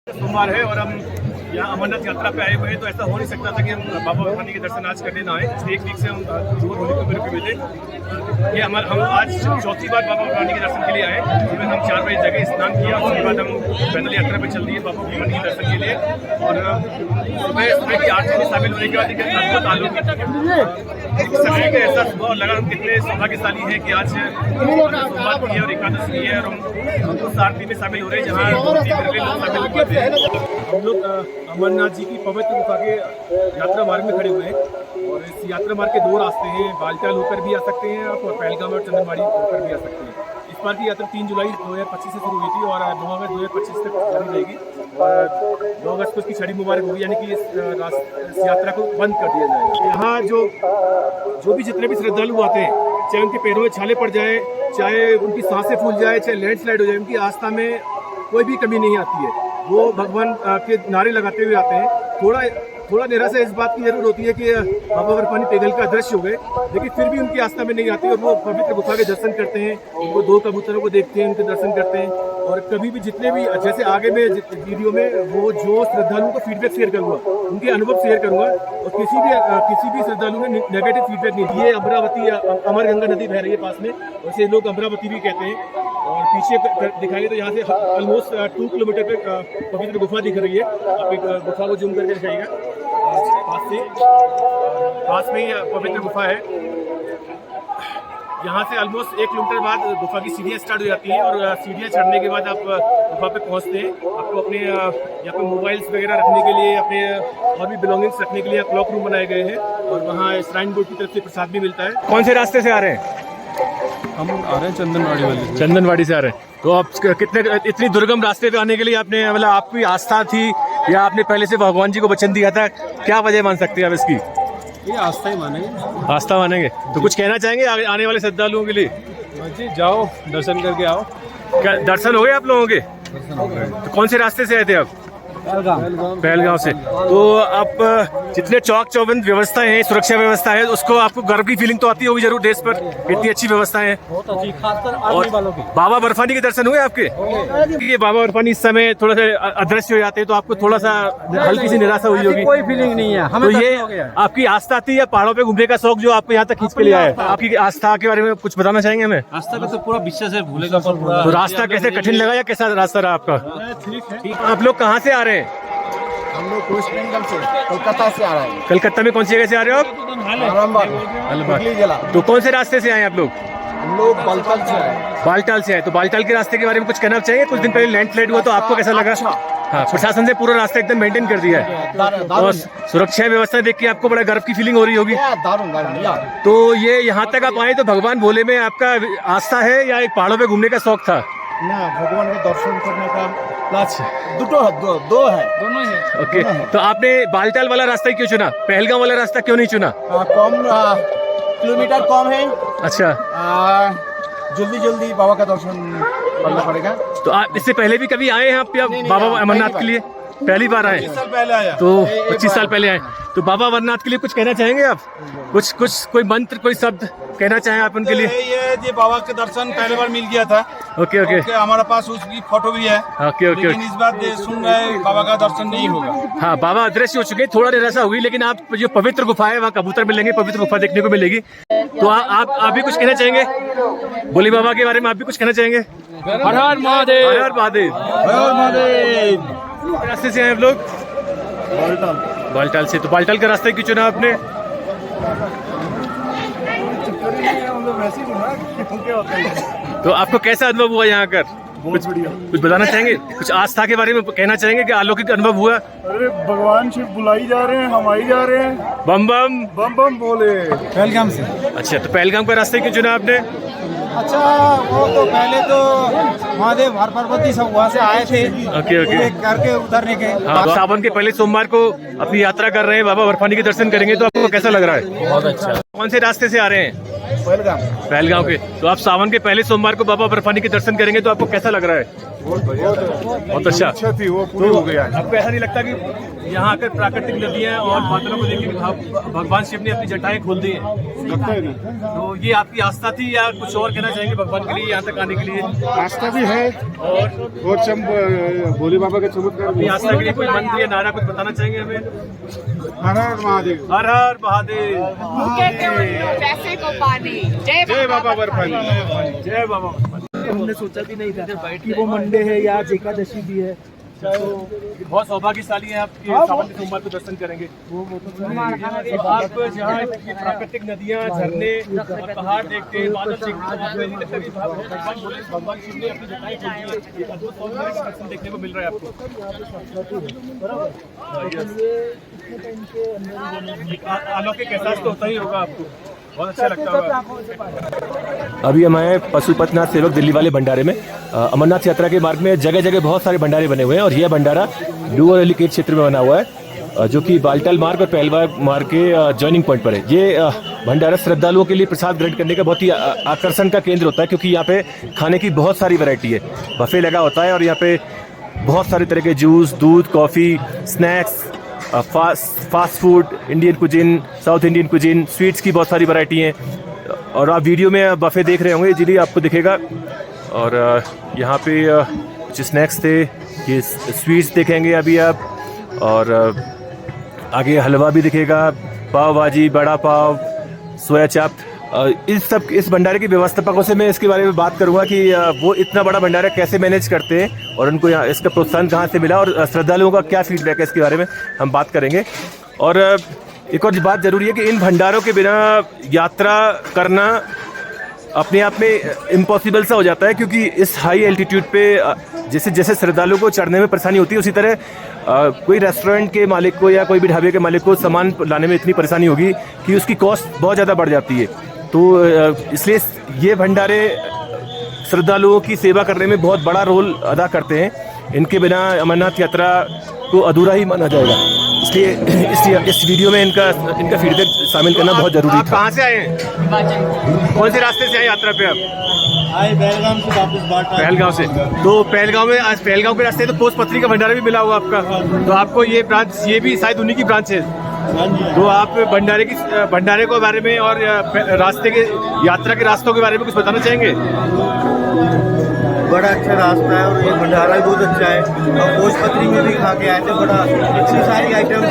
सोमवार है और हम यहाँ अमरनाथ यात्रा पे आए हुए हैं, तो ऐसा हो नहीं सकता था कि हम बाबा बर्फानी के दर्शन आज करने ना आए। पिछले एक वीक से हम दूर होने को मेरे मिले। ये हम आज चौथी बार बाबा बर्फानी के दर्शन के लिए आए, जिसमें हम 4 बजे जगह स्नान किया। उसके बाद हम पैदल यात्रा पे चल दिए बाबा बर्फानी के दर्शन के लिए। और सुबह की 8 बजे शामिल होने के बाद समय का एहसास हुआ और लगा हम कितने सौभाग्यशाली हैं कि आज सोमवार की है और एकादशी है और हम उस आरती में शामिल हो रहे हैं जहाँ लोग शामिल होते हैं। हम लोग अमरनाथ जी की पवित्र गुफा के यात्रा मार्ग में खड़े हुए हैं और इस यात्रा मार्ग के 2 रास्ते हैं। बालटाल होकर भी आ सकते हैं आप और पहलगाम और चंदनबाड़ी होकर भी आ सकते हैं। इस बार की यात्रा 3 जुलाई 2025 से शुरू हुई थी और 9 अगस्त 2025 तक जारी रहेगी। और 9 अगस्त को इसकी छड़ी मुबारक होगी, यानी कि इस यात्रा को बंद कर दिया जाएगा। यहाँ जो भी जितने भी श्रद्धालु आते हैं, चाहे उनके पैरों में छाले पड़ जाए, चाहे उनकी सांसें फूल जाए, चाहे लैंडस्लाइड हो जाए, उनकी आस्था में कोई भी कमी नहीं आती है। वो भगवान के नारे लगाते हुए आते हैं। थोड़ा निराशा इस बात की जरूर होती है कि बाबा बर्फानी पिघल का अदृश्य हो गए, लेकिन फिर भी उनकी आस्था में नहीं आती और वो पवित्र गुफा के दर्शन करते हैं। उनको 2 कबूतरों को देखते हैं, उनके दर्शन करते हैं। और कभी भी जितने भी जैसे आगे में वीडियो में वो जो श्रद्धालुओं को फीडबैक शेयर करूँगा, उनके अनुभव शेयर करूँगा और किसी भी श्रद्धालु ने नेगेटिव फीडबैक नहीं दिए। अमरावती अमर गंगा नदी बह रही है पास में, वैसे लोग अमरावती भी कहते हैं। और पीछे दिखाएंगे तो यहाँ से ऑलमोस्ट 2 किलोमीटर पे पवित्र गुफा दिख रही है। आप एक गुफा को जूम करके दिखाइएगा पास में ही पवित्र गुफा है। यहाँ से ऑलमोस्ट 1 किलोमीटर बाद गुफा की सीढ़ियाँ स्टार्ट हो जाती हैं और सीढ़ियाँ चढ़ने के बाद आप गुफा पे पहुँचते हैं। आपको अपने यहाँ पे मोबाइल्स वगैरह रखने के लिए, अपने और भी बिलोंगिंग्स रखने के लिए क्लॉक रूम बनाए गए हैं और वहाँ श्राइन बोर्ड की तरफ से प्रसाद भी मिलता है। कौन से रास्ते से आ रहे हैं? हम आ रहे हैं चंदनवाड़ी वाले। चंदनवाड़ी से आ रहे हैं। तो आप कितने इतनी दुर्गम रास्ते पे आने के लिए आपने मतलब आपकी आस्था थी या आपने पहले से भगवान जी को वचन दिया था? क्या वजह मान सकते हैं आप इसकी? ये आस्था ही मानेंगे। आस्था मानेंगे। तो कुछ कहना चाहेंगे आने वाले श्रद्धालुओं के लिए? जी जाओ, दर्शन करके आओ। क्या दर्शन हो गए आप लोगों के? तो कौन से रास्ते से आए थे आप? पहलगांव से। तो आप जितने चौक चौबंद व्यवस्थाएं हैं, सुरक्षा व्यवस्था है, उसको आपको गर्व की फीलिंग तो आती होगी जरूर देश पर, इतनी अच्छी व्यवस्थाएं हैं। बहुत अच्छी, खासकर आर्मी वालों की। बाबा बर्फानी के दर्शन हुए आपके? ये बाबा बर्फानी इस समय थोड़ा सा अदृश्य हो जाते हैं तो आपको थोड़ा सा हल्की सी निराशा हुई होगी? कोई फीलिंग नहीं है हमें। तो ये आपकी आस्था थी या पहाड़ों पे घूमने का शौक जो आपको यहाँ तक खींच के लिया है? आपकी आस्था के बारे में कुछ बताना चाहेंगे हमें? आस्था का तो पूरा विश्वास है, भूलेगा पर। तो रास्ता कैसे कठिन लगा या कैसा रास्ता रहा आपका? ठीक है। आप लोग कहाँ से आ रहे हैं? हम लोग वेस्ट बंगाल से, कोलकाता से आ रहे हैं। कलकत्ता में कौन सी जगह से आ रहे हो आप? आरामबाग। तो कौन से रास्ते से आए आप लोग? हम लोग बालताल से आए। बालटाल से आए। तो बालटाल के रास्ते के बारे में कुछ कहना चाहिए? कुछ दिन पहले लैंडस्लाइड हुआ तो आपको कैसा लगा? हाँ, प्रशासन से पूरा रास्ता एकदम मेंटेन कर दिया है और सुरक्षा व्यवस्था देख के आपको बड़ा गर्व की फीलिंग हो रही होगी। तो ये यहाँ तक आप आए तो भगवान भोले में आपका आस्था है या एक पहाड़ों पे घूमने का शौक था? ना, भगवान का दर्शन करने का लक्ष्य दो है, दोनों है। ओके। तो आपने बालटाल वाला रास्ता क्यों चुना? पहलगाम वाला रास्ता क्यों नहीं चुना? कम किलोमीटर कम है। अच्छा। जल्दी बाबा का दर्शन करना पड़ेगा। तो आप इससे पहले भी कभी आए हैं आप बाबा अमरनाथ के लिए? पहली बार आए? 25 साल पहले आया। तो 25 साल पहले आए। तो बाबा अमरनाथ के लिए कुछ कहना चाहेंगे आप? कुछ कोई मंत्र, कोई शब्द कहना चाहें आप उनके लिए? ये बाबा के दर्शन पहले बार मिल गया था। Okay okay. हमारे पास उसकी फोटो भी है। Okay okay. लेकिन इस बार सुन रहे बाबा का दर्शन नहीं होगा। हाँ, बाबा अदृश्य हो चुके, थोड़ा निराशा हुई, लेकिन आप जो पवित्र गुफा है वहाँ कबूतर मिलेंगे, पवित्र गुफा देखने को मिलेगी। तो आप भी कुछ कहना चाहेंगे भोले बाबा के बारे में? आप भी कुछ कहना चाहेंगे? हर हर महादेव। हर हर महादेव। हर महादेव। रास्ते से आए आप लोग? बालटाल से। तो बालटाल का रास्ता क्यों चुना आपने? तो आपको कैसा अनुभव हुआ यहाँ कर? कुछ बताना चाहेंगे? कुछ आस्था के बारे में कहना चाहेंगे कि अलौकिक अनुभव हुआ? अरे भगवान शिव बुलाई जा रहे हैं, हम आई जा रहे हैं। बम बम बम बम बोले। पहलगाम से। अच्छा, तो पहलगाम का रास्ता क्यों चुना आपने? अच्छा, वो तो पहले तो महादेव हर पार्वती सब वहाँ से आए थे। Okay okay. करके उतरने के। हाँ, सावन के पहले सोमवार को अपनी यात्रा कर रहे हैं, बाबा बर्फानी के दर्शन करेंगे, तो आपको कैसा लग रहा है? बहुत अच्छा। कौन से रास्ते से आ रहे हैं? पहलगाम के। तो आप सावन के पहले सोमवार को बाबा बर्फानी के दर्शन करेंगे, तो आपको कैसा लग रहा है? बहुत अच्छा थी, वो पूरी हो गया। आपको ऐसा नहीं लगता कि यहाँ आकर प्राकृतिक नदियाँ और बादलों को देखकर भगवान शिव ने अपनी जटाएं खोल दी हैं। तो ये आपकी आस्था थी या कुछ और कहना चाहेंगे भगवान के लिए यहाँ तक आने के लिए? आस्था भी है और भोले बाबा के चमत्कार अपनी आस्था के लिए कोई मंत्र या नारा कुछ बताना चाहेंगे हमें? हर हर महादेव, हर हर महादेव, पैसे को पानी, जय बाबा बर्फानी, जय बाबा। हमने सोचा भी नहीं था कि वो मंडे है या आज एकादशी भी है। तो बहुत सौभाग्यशाली है आपके सावन के सोमवार को दर्शन करेंगे। आप जहाँ की प्राकृतिक नदियाँ, झरने और पहाड़ देखते हैं, बादल देखते हैं, आपको नहीं लगता कि भगवान शिव ने अपनी जटाएं खोली हैं? एक अद्भुत सौंदर्य दर्शन देखने को मिल रहा है आपको। अलौकिक एहसास तो होता ही होगा आपको, बहुत अच्छा लगता होगा। अभी हम आए पशुपतिनाथ सेवक दिल्ली वाले भंडारे में। अमरनाथ यात्रा के मार्ग में जगह जगह बहुत सारे भंडारे बने हुए हैं और यह भंडारा ड्यू और एलिकेट क्षेत्र में बना हुआ है, जो कि बालटाल मार्ग और पहलवार मार्ग के जॉइनिंग पॉइंट पर है। ये भंडारा श्रद्धालुओं के लिए प्रसाद ग्रहण करने का बहुत ही आकर्षण का केंद्र होता है, क्योंकि यहाँ पे खाने की बहुत सारी वैरायटी है। बफे लगा होता है और यहाँ पे बहुत सारे तरह के जूस, दूध, coffee, snacks, fast food, Indian cuisine, south Indian cuisine, sweets की बहुत सारी वैरायटी हैं। और आप वीडियो में बफे देख रहे होंगे, जी आपको दिखेगा। और यहाँ पे कुछ स्नैक्स थे, ये स्वीट्स देखेंगे अभी आप, और आगे हलवा भी दिखेगा, पाव भाजी, बड़ा पाव, सोया चाप। इस भंडारे के व्यवस्थापकों से मैं इसके बारे में बात करूंगा कि वो इतना बड़ा भंडारा कैसे मैनेज करते हैं और उनको यहाँ इसका प्रोत्साहन कहाँ से मिला और श्रद्धालुओं का क्या फीडबैक है, इसके बारे में हम बात करेंगे। और एक और बात ज़रूरी है कि इन भंडारों के बिना यात्रा करना अपने आप में इम्पॉसिबल सा हो जाता है, क्योंकि इस हाई एल्टीट्यूड पे जैसे जैसे श्रद्धालुओं को चढ़ने में परेशानी होती है, उसी तरह कोई रेस्टोरेंट के मालिक को या कोई भी ढाबे के मालिक को सामान लाने में इतनी परेशानी होगी कि उसकी कॉस्ट बहुत ज़्यादा बढ़ जाती है। तो इसलिए ये भंडारे श्रद्धालुओं की सेवा करने में बहुत बड़ा रोल अदा करते हैं। इनके बिना अमरनाथ यात्रा को अधूरा ही माना जाएगा। इसलिए इस वीडियो में इनका फीडबैक शामिल करना बहुत जरूरी था। कहाँ से आए हैं? कौन से रास्ते से आए यात्रा पे आप? आए पहलगाम से वापस बाटा। पहलगाम से। तो पहलगाम में आज पहलगाम के रास्ते तो पोस्ट-पत्री का भंडारा भी मिला हुआ आपका, तो आपको ये ब्रांच, ये भी शायद उन्हीं की ब्रांच है। तो आप भंडारे के बारे में और रास्ते के यात्रा के रास्तों के बारे में कुछ बताना चाहेंगे? बड़ा अच्छा रास्ता है और ये भंडारा भी बहुत अच्छा है। और पोस्ट-पत्री में भी खा के आए थे, बड़ा अच्छी सारी आइटम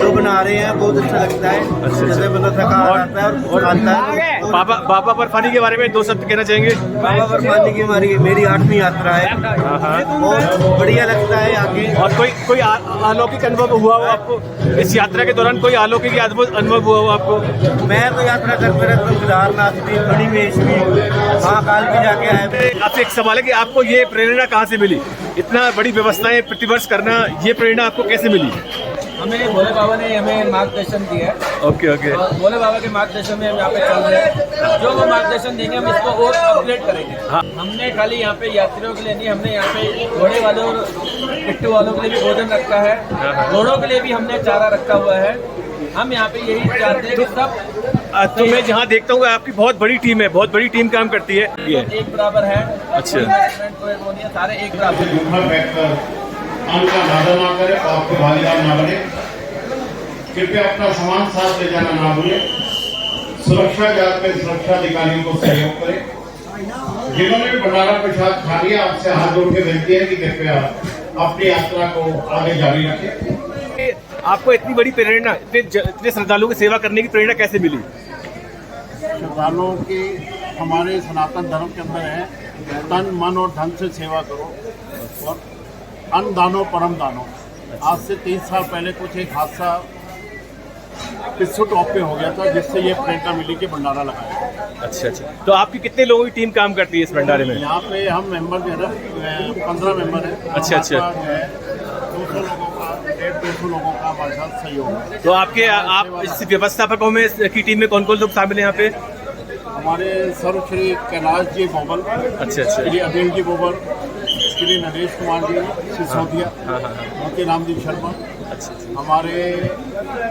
जो बना रहे हैं, बहुत अच्छा लगता है। जैसे बंदा थका आता है और खाता है। बाबा बर्फानी के बारे में दो शब्द कहना चाहेंगे? बाबा बर्फानी की मेरी 8वीं यात्रा है, बहुत बढ़िया लगता है आगे। और कोई अलौकिक अनुभव हुआ हो आपको इस यात्रा के दौरान? कोई अलौकिक अनुभव हुआ हो आपको? मैं तो यात्रा करते रहता हूँ, केदारनाथ भी, बड़ी महेश भी, महाकाल भी जाके आए। आपसे एक सवाल है कि आपको ये प्रेरणा कहाँ से मिली? इतना बड़ी व्यवस्थाएं प्रतिवर्ष करना, ये प्रेरणा आपको कैसे मिली? हमें भोले बाबा ने हमें मार्गदर्शन दिया है। ओके। और भोले बाबा के मार्गदर्शन में हम यहाँ पे चल रहे हैं। जो वो मार्गदर्शन देंगे हम इसको और अपग्रेड करेंगे। हाँ। हमने खाली यहाँ पे यात्रियों के लिए नहीं, हमने यहाँ पे घोड़े वालों और पिट्ठू वालों के लिए भी भोजन रखा है, घोड़ों के लिए भी हमने चारा रखा हुआ है। हम यहाँ पे यही चाहते हैं कि सब, तो मैं जहाँ देखता हूँ आपकी बहुत बड़ी टीम है, बहुत बड़ी टीम काम करती है। ये एक बराबर है। अच्छा। सारे एक बराबर। अन्न का ज्यादा ना करे, आपके भागीदार ना बने। कृपया अपना सामान साथ ले जाना ना भूले। सुरक्षा जांच में सुरक्षा अधिकारियों को सहयोग करें। जिन्होंने भी भंडारा प्रसाद खा लिया, आपसे हाथ जोड़ के विनती है कि कृपया अपनी यात्रा को आगे जारी रखें। आपको इतनी बड़ी प्रेरणा, इतने श्रद्धालुओं की सेवा करने की प्रेरणा कैसे मिली? श्रद्धालुओं की हमारे सनातन धर्म के अंदर है, तन मन और धन से सेवा करो और अन्न दानो परम दानो। आज से 30 साल पहले कुछ एक हादसा पिस्सू टॉप पे हो गया था, जिससे ये प्रेरणा मिली कि भंडारा लगाया। अच्छा। तो आपकी कितने लोगों की टीम काम करती है इस भंडारे में? यहाँ पे हम मेंबर जो है ना 15 मेंबर हैं। अच्छा। 200 लोगों का, 150 लोगों का हमारे साथ सहयोग है। तो आप इस व्यवस्थापकों में की टीम में कौन कौन लोग शामिल हैं यहाँ पे? हमारे सर्व श्री कैलाश जी बोबल, अच्छा। श्री अनिल जी बोबल, श्री नरेश कुमार जी सिसोदिया, मोती रामदीप शर्मा, हमारे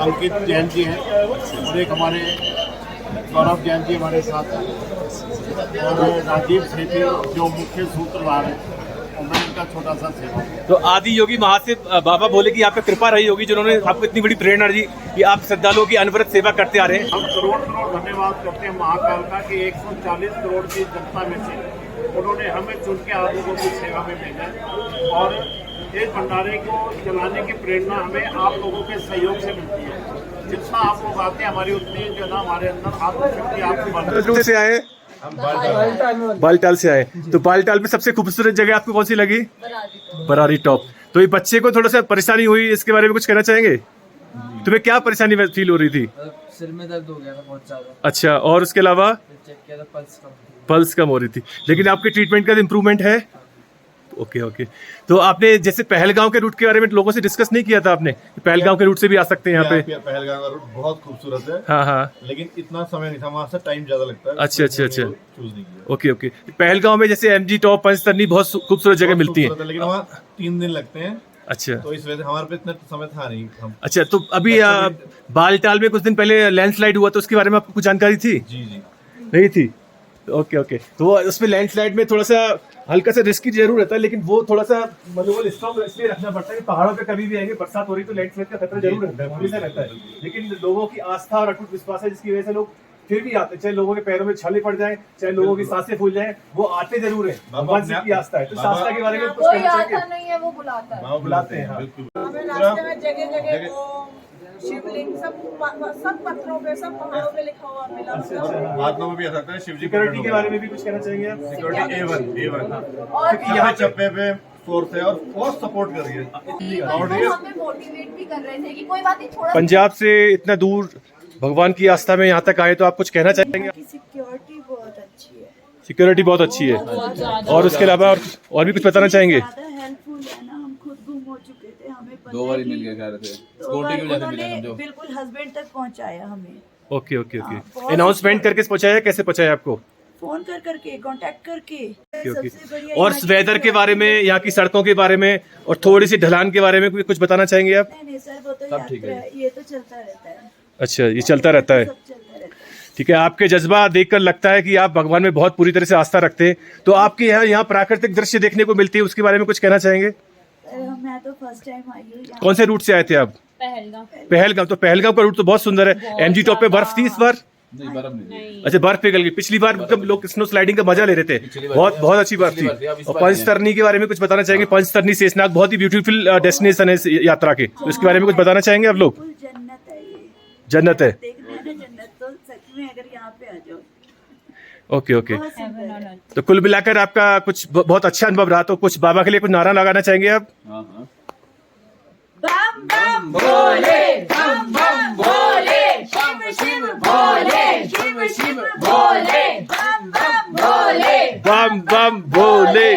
अंकित जैन जी हैं, और एक हमारे गौरव जैन जी हमारे साथ हैं, और राजीव सेठी जो मुख्य सूत्रधार हैं। का छोटा सा सेवा। तो आदि योगी महादेव बाबा भोले की आपका कृपा रही होगी जिन्होंने आपको इतनी बड़ी प्रेरणा दी कि आप श्रद्धालुओं की अनवरत सेवा करते आ रहे हैं। हम करोड़ करोड़ धन्यवाद करते हैं महाकाल का कि 140 करोड़ की जनता में से उन्होंने हमें चुन के आप लोगों की सेवा में भेजा और इस भंडारे को चलाने की प्रेरणा हमें आप लोगों के सहयोग से मिलती है। जितना आप लोग आते हैं हमारी उतनी जो ना हमारे अंदर आत्मशक्ति आपकी बढ़ती से आए बालटाल से आए, तो बालटाल में सबसे खूबसूरत जगह आपको कौन सी लगी? बरारी टॉप। तो ये बच्चे को थोड़ा सा परेशानी हुई, इसके बारे में कुछ कहना चाहेंगे? तुम्हें क्या परेशानी फील हो रही थी? सिर में दर्द हो गया था बहुत ज्यादा। अच्छा, और उसके अलावा चेक किया था, पल्स कम हो रही थी, लेकिन आपके ट्रीटमेंट का इम्प्रूवमेंट है? Okay okay. तो आपने जैसे पहलगांव के रूट के बारे में लोगों से डिस्कस नहीं किया था आपने? पहलगांव के रूट से भी आ सकते हैं यहाँ पे? पहलगाम का रूट बहुत खूबसूरत है। हाँ हाँ, लेकिन इतना समय नहीं था, वहाँ से टाइम ज्यादा लगता है। अच्छा अच्छा अच्छा, चूज नहीं किया। Okay okay. पहलगांव में जैसे एमजी टॉप, पंचतरनी बहुत खूबसूरत जगह मिलती है, लेकिन वहाँ 3 दिन लगते हैं। अच्छा, तो इस वजह से हमारे पे इतना समय था नहीं। हम अच्छा। तो अभी बालटाल में कुछ दिन पहले लैंडस्लाइड हुआ, तो उसके बारे में आपको कुछ जानकारी थी? जी जी नहीं थी। Okay okay. तो उसमें लैंडस्लाइड में थोड़ा सा हल्का सा रिस्की जरूर रहता है, लेकिन वो थोड़ा सा मनोबल स्ट्रॉन्ग इसलिए रखना पड़ता है कि पहाड़ों पे कभी भी आएंगे, बरसात हो रही तो लैंडस्लाइड का खतरा जरूर रहता है, हमेशा रहता है। लेकिन लोगों की आस्था और अटूट विश्वास है जिसकी वजह से लोग फिर भी आते हैं, चाहे लोगों के पैरों में छाले पड़ जाए, चाहे लोगों की सांसें फूल जाए, वो आते जरूर है। भगवान जी की आस्था है। तो आस्था के बारे में कुछ कोई कहना आता चाहिए? नहीं है, वो बुलाता है। बुलाते हैं, हाँ। हमें रास्ते में जगह जगह शिवलिंग सब पत्थरों पे, सब पहाड़ों पे लिखा हुआ मिला। महात्मा में भी ऐसा है। शिव जी सिक्योरिटी के बारे में भी कुछ कहना चाहेंगे आप? सिक्योरिटी A1 और क्योंकि यहाँ चप्पे पे फोर्स है और बहुत सपोर्ट कर रही है। हमें मोटिवेट भी कर रहे थे कि कोई बात नहीं, थोड़ा पंजाब से इतना दूर भगवान की आस्था में यहाँ तक आए, तो आप कुछ कहना चाहेंगे? सिक्योरिटी बहुत अच्छी है। सिक्योरिटी बहुत अच्छी है, और उसके अलावा और भी कुछ बताना चाहेंगे? हेल्पफुल है ना, हम खुद गुम हो चुके थे, हमें पता 2 बार मिल गए कह रहे थे, सिक्योरिटी की वजह से मिले समझो। बिल्कुल हस्बैंड तक पहुंचाया हमें। Okay okay okay. अनाउंसमेंट करके पहुंचाया? कैसे पहुंचाया आपको? फोन करके कांटेक्ट करके। ओके। सबसे बढ़िया और यहाँ की वेदर के बारे में, यहाँ की सड़कों के बारे में, और थोड़ी सी ढलान के बारे में कुछ बताना चाहेंगे आप? नहीं सर, वो तो यात्रा है, ये तो चलता रहता है। अच्छा, ये चलता रहता है। सब चलता रहता है। ठीक है। आपके जज्बा देखकर लगता है कि आप भगवान में बहुत पूरी तरह से आस्था रखते हैं। तो आपके यहाँ प्राकृतिक दृश्य देखने को मिलती है, उसके बारे में कुछ कहना चाहेंगे? मैं तो फर्स्ट टाइम आई हूँ यहाँ। कौन से रूट से आए थे आप? पहलगाम। तो पहलगाम का रूट तो बहुत सुंदर है। एमजी टॉप पे बर्फ थी इस बार? नहीं, बर्फ नहीं। अच्छा, बर्फ पिघल गई। पिछली बार जब लोग स्नो स्लाइडिंग का मजा ले रहे थे, बहुत बहुत अच्छी बर्फ थी। और पंचतरनी के बारे में कुछ बताना चाहेंगे? पंचतरनी शेषनाग बहुत ही ब्यूटीफुल डेस्टिनेशन है इस यात्रा के, तो इसके बारे में कुछ बताना चाहेंगे आप लोग? बिल्कुल जन्नत है ये। जन्नत है। देखना है ना जन्नत, तो सच में अगर यहाँ पे आ जाओ। Okay okay. बहुत सुंदर है। तो कुल मिलाकर आपका कुछ बहुत अच्छा अनुभव रहा, तो कुछ बाबा के लिए कुछ नारा लगाना चाहेंगे आप? बम बम भोले, बम बम भोले, शिव शिव भोले, शिव शिव भोले, बम बम भोले, बम बम भोले।